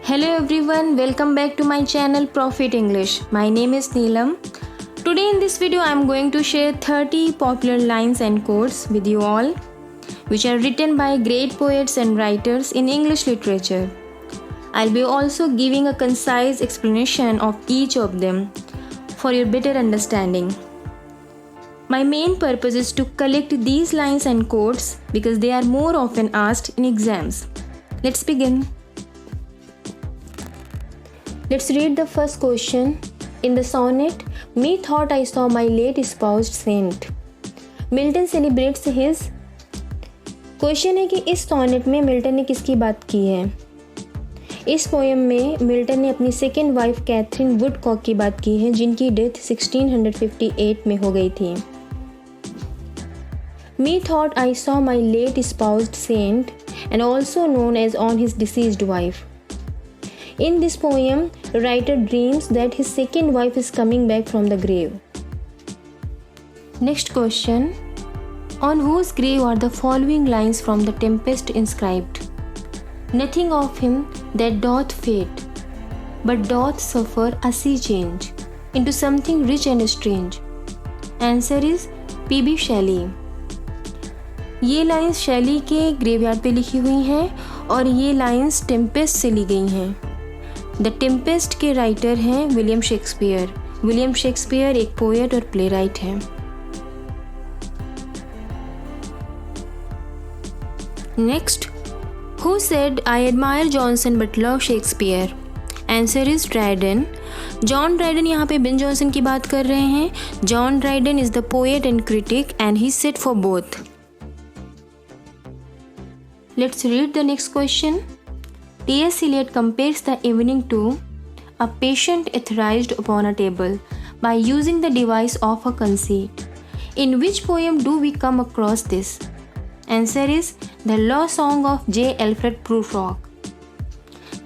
Hello everyone, welcome back to my channel Profit English. My name is Neelam. Today in this video I am going to share 30 popular lines and quotes with you all, which are written by great poets and writers in English literature. I'll be also giving a concise explanation of each of them for your better understanding. My main purpose is to collect these lines and quotes because they are more often asked in exams. Let's begin. Let's read the first question. In the sonnet, "Methought I saw my late espoused saint." Milton celebrates his. Question है कि इस sonnet में Milton ने किसकी बात की है। इस पोएम में मिल्टन ने अपनी सेकेंड वाइफ कैथरीन वुडकॉक की बात की है, जिनकी डेथ 1658 में हो गई थी। Methought I saw my late espoused saint and also known as on his deceased wife. In this poem, the writer dreams that his second wife is coming back from the grave. Next question. On whose grave are the following lines from The Tempest inscribed? Nothing of him that doth fade, but doth suffer a sea change into something rich and strange. Answer is P.B. Shelley. ये lines शैली के graveyard पे लिखी हुई हैं और ये lines Tempest से ली गई हैं। द टेम्पेस्ट के राइटर हैं विलियम शेक्सपियर। विलियम शेक्सपियर एक पोएट और प्लेराइट हैं। Next, who said I admire Johnson but love Shakespeare? Answer is Dryden. John Dryden यहाँ पे बेन जॉनसन की बात कर रहे हैं। John Dryden is the poet and critic and he said for both. Let's read the next question. T.S. Eliot compares the evening to a patient etherized upon a table by using the device of a conceit. In which poem do we come across this? Answer is The Love Song of J. Alfred Prufrock.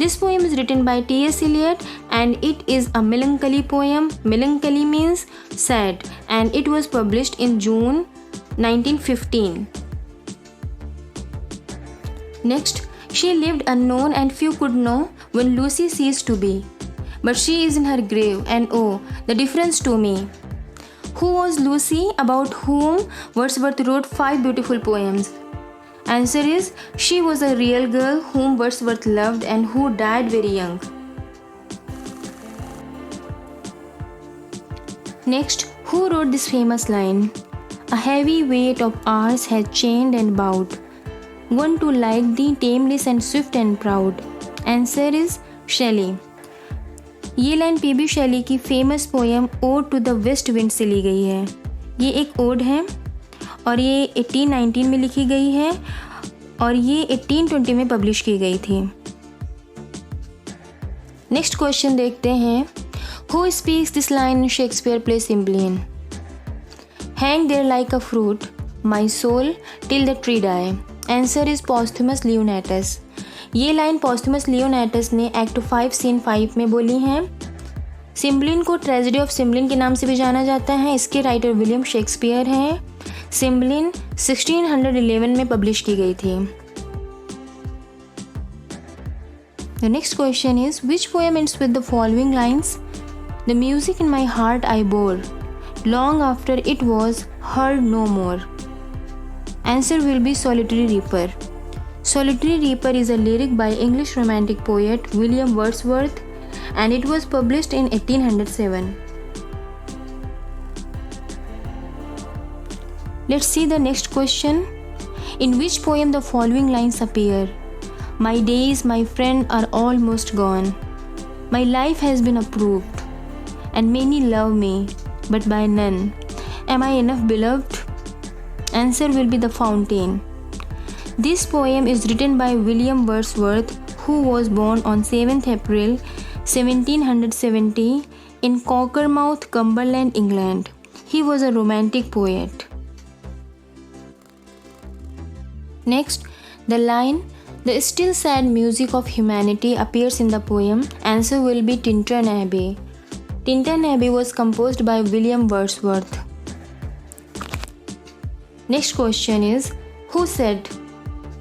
This poem is written by T.S. Eliot and it is a melancholy poem. Melancholy means sad, and it was published in June 1915. Next, she lived unknown and few could know when Lucy ceased to be. But she is in her grave and oh, the difference to me. Who was Lucy, about whom Wordsworth wrote 5 beautiful poems? Answer is, she was a real girl whom Wordsworth loved and who died very young. Next, who wrote this famous line? A heavy weight of ours has chained and bowed. One to like thee, tameless and swift and proud. Answer is Shelley. ये लाइन PB Shelley की famous poem ode to the west wind से ली गई है। ये एक odd है और ये 1819 में लिखी गई है और ये 1820 में पब्लिश की गई थी। नेक्स्ट क्वेश्चन देखते हैं। Who speaks this line in Shakespeare play Cymbeline? Hang there like a fruit, my soul, till the tree die. Answer is Posthumus Leonatus. ये लाइन पॉस्थुमस लियोनेटस ने एक्ट 5 सीन 5 में बोली है। सिम्बलिन को ट्रेजेडी ऑफ सिम्बलिन के नाम से भी जाना जाता है। इसके राइटर विलियम शेक्सपियर हैं। सिम्बलिन 1611 में पब्लिश की गई थी। The next question is which poem ends with the following lines? The music in my heart I bore long after it was heard no more. Answer will be Solitary Reaper. Solitary Reaper is a lyric by English romantic poet William Wordsworth and it was published in 1807. Let's see the next question. In which poem the following lines appear? My days, my friend, are almost gone. My life has been approved and many love me, but by none. Am I enough beloved? Answer will be The Fountain. This poem is written by William Wordsworth, who was born on 7th April 1770 in Cockermouth, Cumberland, England. He was a romantic poet. Next, the line, "The still sad music of humanity" appears in the poem. Answer will be Tintern Abbey. Tintern Abbey was composed by William Wordsworth. Next question is, who said,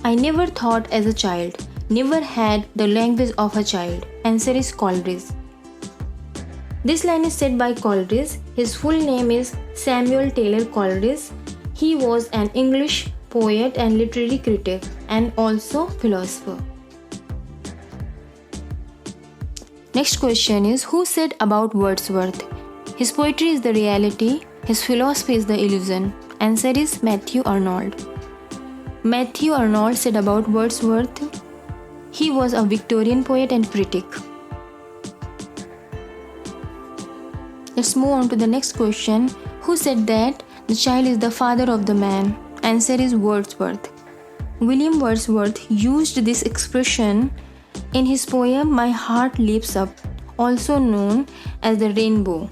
I never thought as a child never had the language of a child? Answer is Coleridge. This line is said by Coleridge. His full name is Samuel Taylor Coleridge. He was an English poet and literary critic and also philosopher. Next question is, who said about Wordsworth? His poetry is the reality, his philosophy is the illusion. Answer is Matthew Arnold. Matthew Arnold said about Wordsworth, he was a Victorian poet and critic. Let's move on to the next question. Who said that the child is the father of the man? Answer is Wordsworth. William Wordsworth used this expression in his poem My Heart Leaps Up, also known as The Rainbow.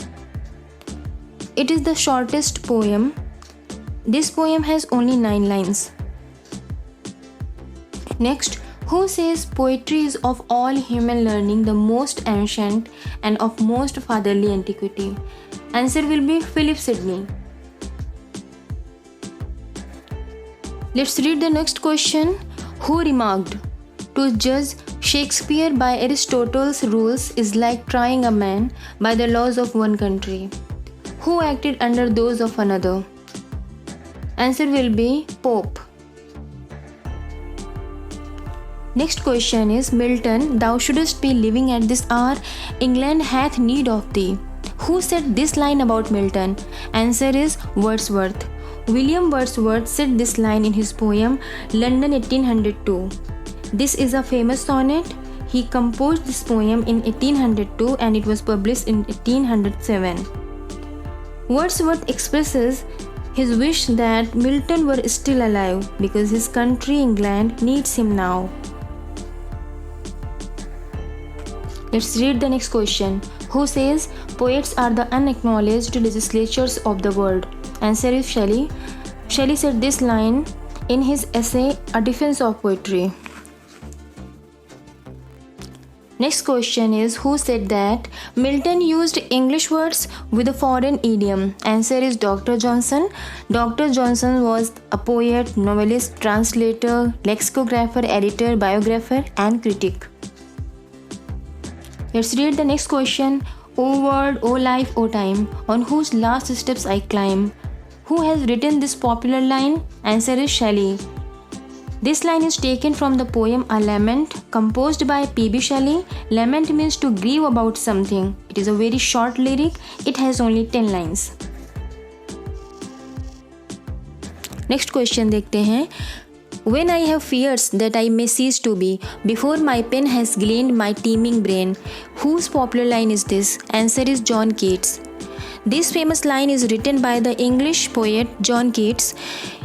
It is the shortest poem. This poem has only 9 lines. Next, who says poetry is of all human learning the most ancient and of most fatherly antiquity? Answer will be Philip Sidney. Let's read the next question. Who remarked, to judge Shakespeare by Aristotle's rules is like trying a man by the laws of one country. Who acted under those of another? Answer will be Pope. Next question is, Milton, thou shouldest be living at this hour, England hath need of thee. Who said this line about Milton? Answer is Wordsworth. William Wordsworth said this line in his poem London 1802. This is a famous sonnet. He composed this poem in 1802 and it was published in 1807. Wordsworth expresses his wish that Milton were still alive because his country England needs him now. Let's read the next question. Who says poets are the unacknowledged legislatures of the world? Answer is Shelley. Shelley said this line in his essay A Defense of Poetry. Next question is, who said that Milton used English words with a foreign idiom? Answer is Dr. Johnson. Dr. Johnson was a poet, novelist, translator, lexicographer, editor, biographer, and critic. Let's read the next question. O world, O life, O time, on whose last steps I climb. Who has written this popular line? Answer is Shelley. This line is taken from the poem A Lament, composed by P.B. Shelley. Lament means to grieve about something. It is a very short lyric. It has only 10 lines. Next question देखते हैं. When I have fears that I may cease to be, before my pen has gleaned my teeming brain. Whose popular line is this? Answer is John Keats. This famous line is written by the English poet John Keats.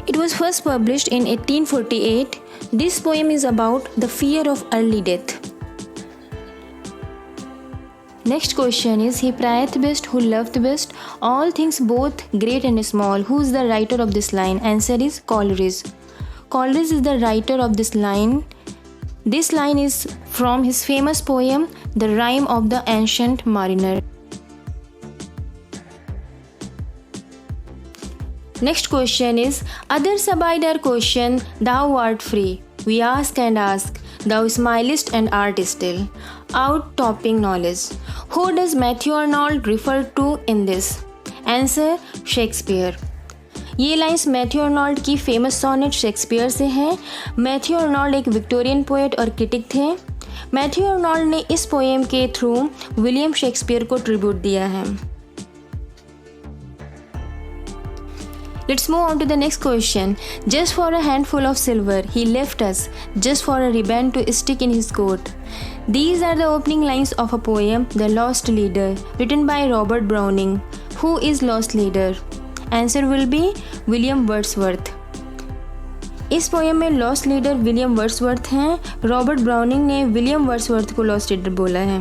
It was first published in 1848. This poem is about the fear of early death. Next question is, he prieth best who loved best, all things both great and small. Who is the writer of this line? Answer is Coleridge. Coleridge is the writer of this line. This line is from his famous poem The Rime of the Ancient Mariner. Next question is, others abide our question, thou art free. We ask and ask, thou smilest and art still. Out-topping knowledge. Who does Matthew Arnold refer to in this? Answer, Shakespeare. ये lines Matthew Arnold की famous sonnet Shakespeare से हैं. Matthew Arnold एक Victorian poet और critic थे. Matthew Arnold ने इस poem के थ्रू विलियम शेक्सपियर को ट्रिब्यूट दिया है. Let's move on to the next question. Just for a handful of silver, he left us, just for a ribbon to stick in his coat. These are the opening lines of a poem, The Lost Leader, written by Robert Browning. Who is Lost Leader? Answer will be William Wordsworth. इस poem में lost leader William Wordsworth हैं. Robert browning ने William Wordsworth को lost leader बोला है.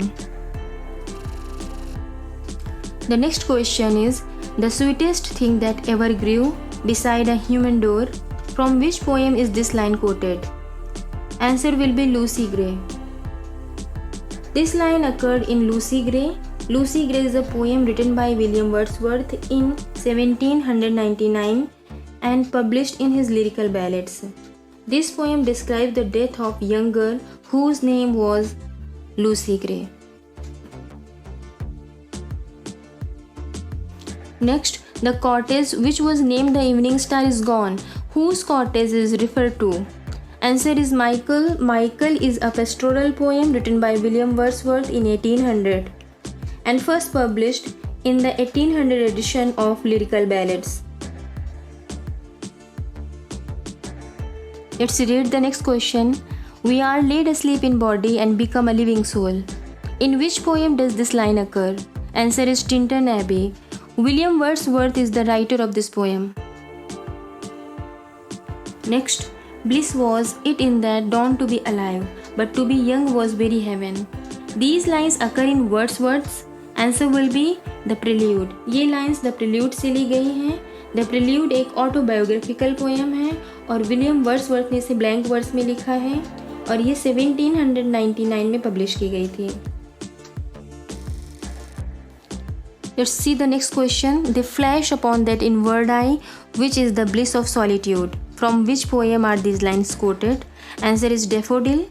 The next question is, the sweetest thing that ever grew beside a human door. From which poem is this line quoted? Answer will be Lucy Gray. This line occurred in Lucy Gray. Lucy Gray is a poem written by William Wordsworth in 1799 and published in his Lyrical Ballads. This poem describes the death of a young girl whose name was Lucy Gray. Next, the cottage which was named the Evening Star is gone. Whose cottage is referred to? Answer is Michael. Michael is a pastoral poem written by William Wordsworth in 1800 and first published in the 1800 edition of Lyrical Ballads. Let's read the next question. We are laid asleep in body and become a living soul. In which poem does this line occur? Answer is Tintern Abbey. William Wordsworth is the writer of this poem. Next, bliss was it in that dawn to be alive, but to be young was very heaven. These lines occur in Wordsworth's. Answer will be the Prelude. ये lines the Prelude से ली गई हैं. The Prelude एक autobiographical poem है और William Wordsworth ने इसे ब्लैंक वर्स में लिखा है और ये 1799 में पब्लिश की गई थी. Let's see the next question. They flash upon that inward eye, which is the bliss of solitude. From which poem are these lines quoted? Answer is Daffodil.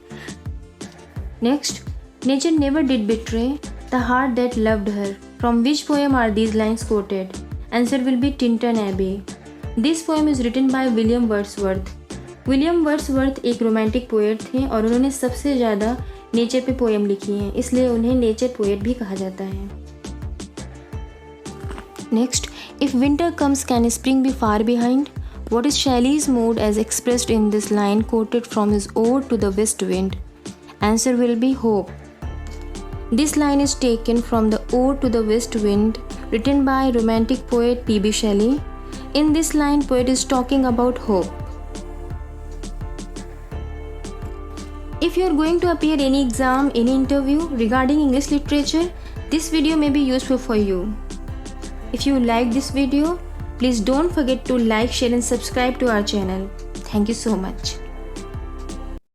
Next, nature never did betray the heart that loved her. From which poem are these lines quoted? Answer will be Tintern Abbey. This poem is written by William Wordsworth. William Wordsworth एक romantic poet थे और उन्होंने सबसे ज़्यादा nature पे poem लिखी हैं, इसलिए उन्हें नेचर पोएट भी कहा जाता है. Next, if winter comes can spring be far behind? What is Shelley's mood as expressed in this line quoted from his Ode to the West Wind? Answer will be hope. This line is taken from the Ode to the West Wind written by romantic poet P.B. Shelley. In this line, poet is talking about hope. If you are going to appear any exam, any interview regarding English literature, this video may be useful for you. If you like this video, please don't forget to like, share and subscribe to our channel. Thank you so much.